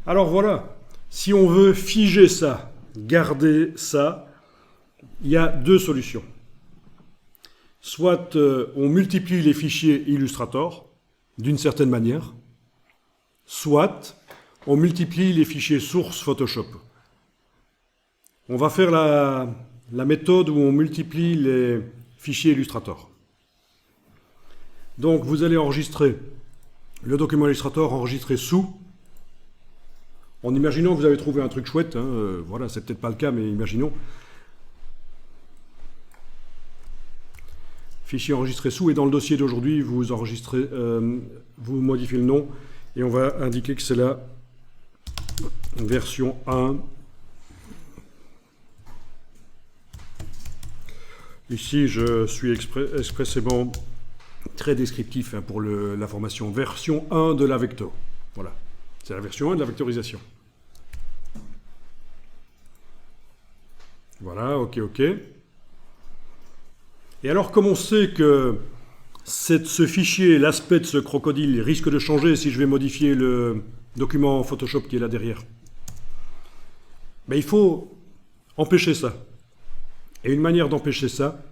Alors voilà, si on veut figer ça, garder ça, il y a deux solutions. Soit on multiplie les fichiers Illustrator d'une certaine manière, soit on multiplie les fichiers source Photoshop. On va faire la méthode où on multiplie les fichiers Illustrator. Donc vous allez enregistrer le document Illustrator enregistré sous, en imaginant que vous avez trouvé un truc chouette, hein, voilà, c'est peut-être pas le cas, mais imaginons. Fichier enregistré sous, et dans le dossier d'aujourd'hui, vous enregistrez, vous modifiez le nom, et on va indiquer que c'est la version 1. Ici, je suis expressément très descriptif hein, pour l'information. Version 1 de la vector. Voilà, c'est la version 1 de la vectorisation. Voilà, ok. Et alors, comme on sait que ce fichier, l'aspect de ce crocodile, risque de changer si je vais modifier le document Photoshop qui est là derrière, ben, il faut empêcher ça. Et une manière d'empêcher ça,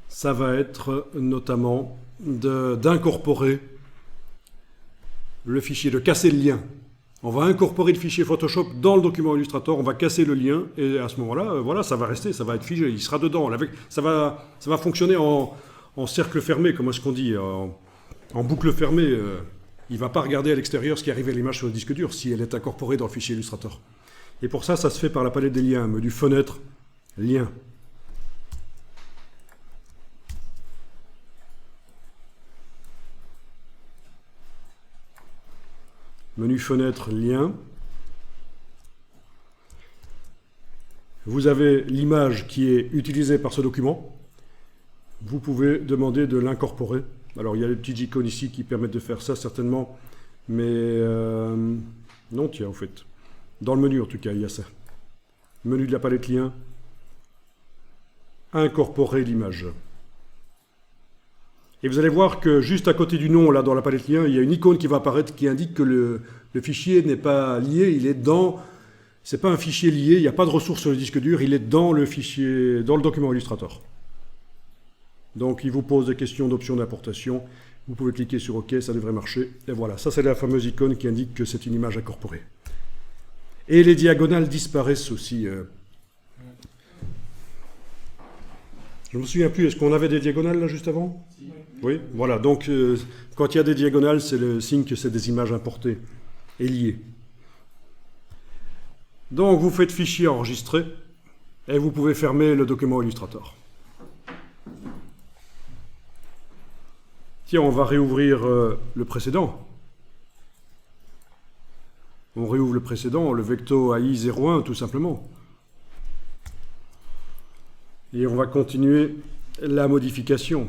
ça va être notamment d'incorporer le fichier, de casser le lien. On va incorporer le fichier Photoshop dans le document Illustrator, on va casser le lien, et à ce moment-là, voilà, ça va rester, ça va être figé, il sera dedans. Ça va fonctionner en cercle fermé, comme est-ce qu'on dit, en boucle fermée. Il ne va pas regarder à l'extérieur ce qui arrive à l'image sur le disque dur, si elle est incorporée dans le fichier Illustrator. Et pour ça, ça se fait par la palette des liens, menu fenêtre, lien. Menu fenêtre, lien. Vous avez l'image qui est utilisée par ce document. Vous pouvez demander de l'incorporer. Alors il y a les petites icônes ici qui permettent de faire ça certainement. Mais non, tiens, en fait. Dans le menu en tout cas, il y a ça. Menu de la palette lien. Incorporer l'image. Et vous allez voir que juste à côté du nom, là, dans la palette lien, il y a une icône qui va apparaître qui indique que le fichier n'est pas lié, il est dans... C'est pas un fichier lié, il n'y a pas de ressources sur le disque dur, il est dans le fichier, dans le document Illustrator. Donc il vous pose des questions d'options d'importation, vous pouvez cliquer sur OK, ça devrait marcher, et voilà, ça c'est la fameuse icône qui indique que c'est une image incorporée. Et les diagonales disparaissent aussi. Je ne me souviens plus, est-ce qu'on avait des diagonales là juste avant ? Oui, voilà, donc quand il y a des diagonales, c'est le signe que c'est des images importées et liées. Donc vous faites fichier enregistré et vous pouvez fermer le document Illustrator. Tiens, on va réouvrir le précédent. On réouvre le précédent, le Vecto AI01 tout simplement. Et on va continuer la modification.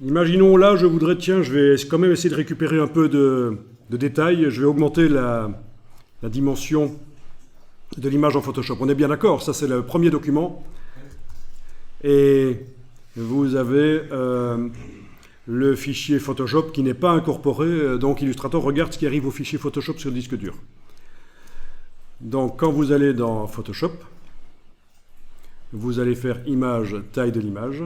Imaginons là, je voudrais, tiens, je vais quand même essayer de récupérer un peu de détails. Je vais augmenter la dimension de l'image en Photoshop. On est bien d'accord, ça c'est le premier document. Et vous avez le fichier Photoshop qui n'est pas incorporé. Donc Illustrator regarde ce qui arrive au fichier Photoshop sur le disque dur. Donc quand vous allez dans Photoshop, vous allez faire image, taille de l'image.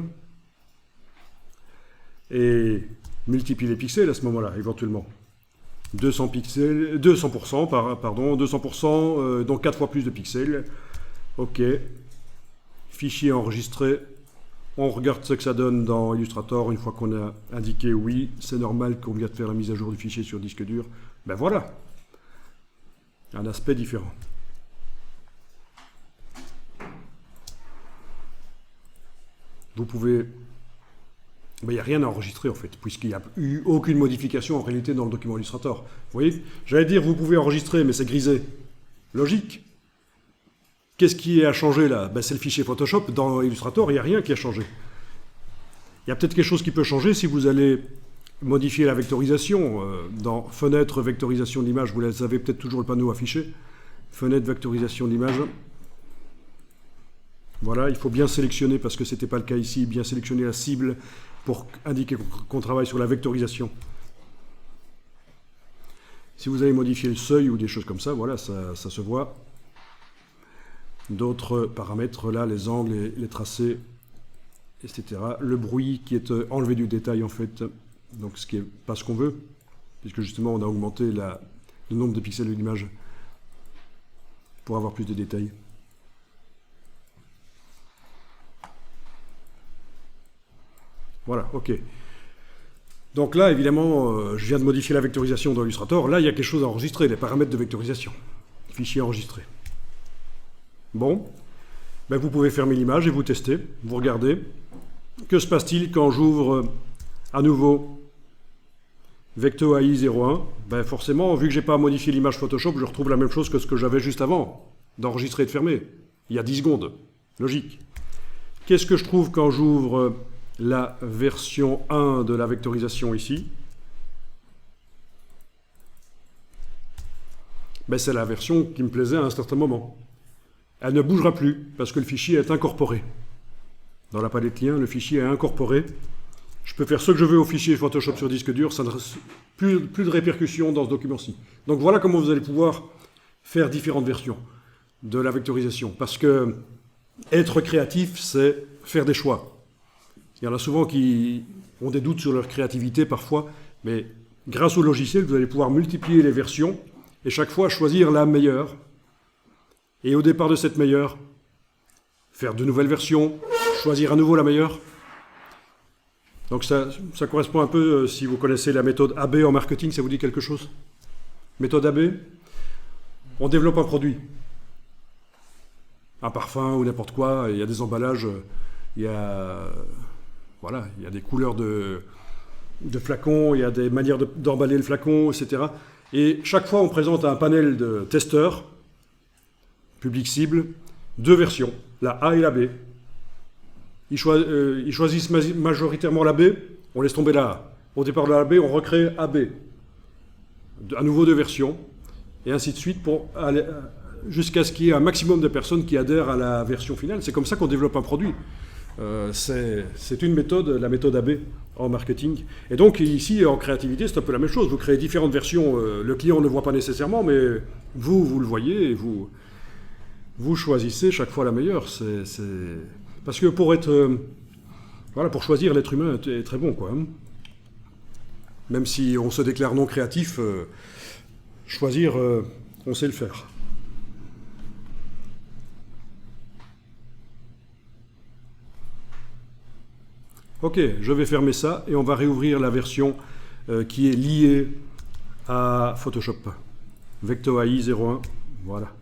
Et multiplier les pixels à ce moment-là, éventuellement. 200 pixels, 200%, pardon, 200%, donc 4 fois plus de pixels. OK. Fichier enregistré. On regarde ce que ça donne dans Illustrator. Une fois qu'on a indiqué oui, c'est normal qu'on vient de faire la mise à jour du fichier sur disque dur. Ben voilà. Un aspect différent. Vous pouvez... Il n'y a rien à enregistrer en fait, puisqu'il n'y a eu aucune modification en réalité dans le document Illustrator. Vous voyez, j'allais dire vous pouvez enregistrer, mais c'est grisé. Logique. Qu'est-ce qui a changé là? Ben, c'est le fichier Photoshop. Dans Illustrator, il n'y a rien qui a changé. Il y a peut-être quelque chose qui peut changer si vous allez modifier la vectorisation. Dans Fenêtre, vectorisation d'image, vous avez peut-être toujours le panneau affiché. Fenêtre, vectorisation d'image. Voilà, il faut bien sélectionner, parce que ce n'était pas le cas ici, bien sélectionner la cible pour indiquer qu'on travaille sur la vectorisation. Si vous avez modifié le seuil ou des choses comme ça, voilà, ça se voit. D'autres paramètres, là, les angles, les tracés, etc. Le bruit qui est enlevé du détail, en fait, donc ce qui n'est pas ce qu'on veut, puisque justement on a augmenté le nombre de pixels de l'image pour avoir plus de détails. Voilà, ok. Donc là, évidemment, je viens de modifier la vectorisation dans Illustrator. Là, il y a quelque chose à enregistrer, les paramètres de vectorisation. Fichier enregistré. Bon, ben vous pouvez fermer l'image et vous tester. Vous regardez. Que se passe-t-il quand j'ouvre à nouveau Vecto AI 01? Ben forcément, vu que je n'ai pas modifié l'image Photoshop, je retrouve la même chose que ce que j'avais juste avant, d'enregistrer et de fermer. Il y a 10 secondes. Logique. Qu'est-ce que je trouve quand j'ouvre la version 1 de la vectorisation ici? Ben, c'est la version qui me plaisait à un certain moment. Elle ne bougera plus parce que le fichier est incorporé. Dans la palette lien, le fichier est incorporé. Je peux faire ce que je veux au fichier Photoshop sur disque dur, ça ne reste plus de répercussions dans ce document-ci. Donc voilà comment vous allez pouvoir faire différentes versions de la vectorisation. Parce que être créatif, c'est faire des choix. Il y en a souvent qui ont des doutes sur leur créativité parfois, mais grâce au logiciel, vous allez pouvoir multiplier les versions et chaque fois choisir la meilleure. Et au départ de cette meilleure, faire de nouvelles versions, choisir à nouveau la meilleure. Donc ça correspond un peu, si vous connaissez la méthode AB en marketing, ça vous dit quelque chose? Méthode AB, on développe un produit. Un parfum ou n'importe quoi, il y a des emballages, il y a des couleurs de flacons, il y a des manières d'emballer le flacon, etc. Et chaque fois, on présente un panel de testeurs, public cible, deux versions, la A et la B. Ils choisissent majoritairement la B, on laisse tomber la A. Au départ de la B, on recrée AB. À nouveau deux versions, et ainsi de suite, jusqu'à ce qu'il y ait un maximum de personnes qui adhèrent à la version finale. C'est comme ça qu'on développe un produit. C'est une méthode, la méthode AB en marketing. Et donc ici, en créativité, c'est un peu la même chose. Vous créez différentes versions, le client ne le voit pas nécessairement, mais vous le voyez, et vous choisissez chaque fois la meilleure. Parce que pour choisir, l'être humain est très bon, quoi. Même si on se déclare non créatif, choisir, on sait le faire. Ok, je vais fermer ça et on va réouvrir la version qui est liée à Photoshop. Vecto AI 01, voilà.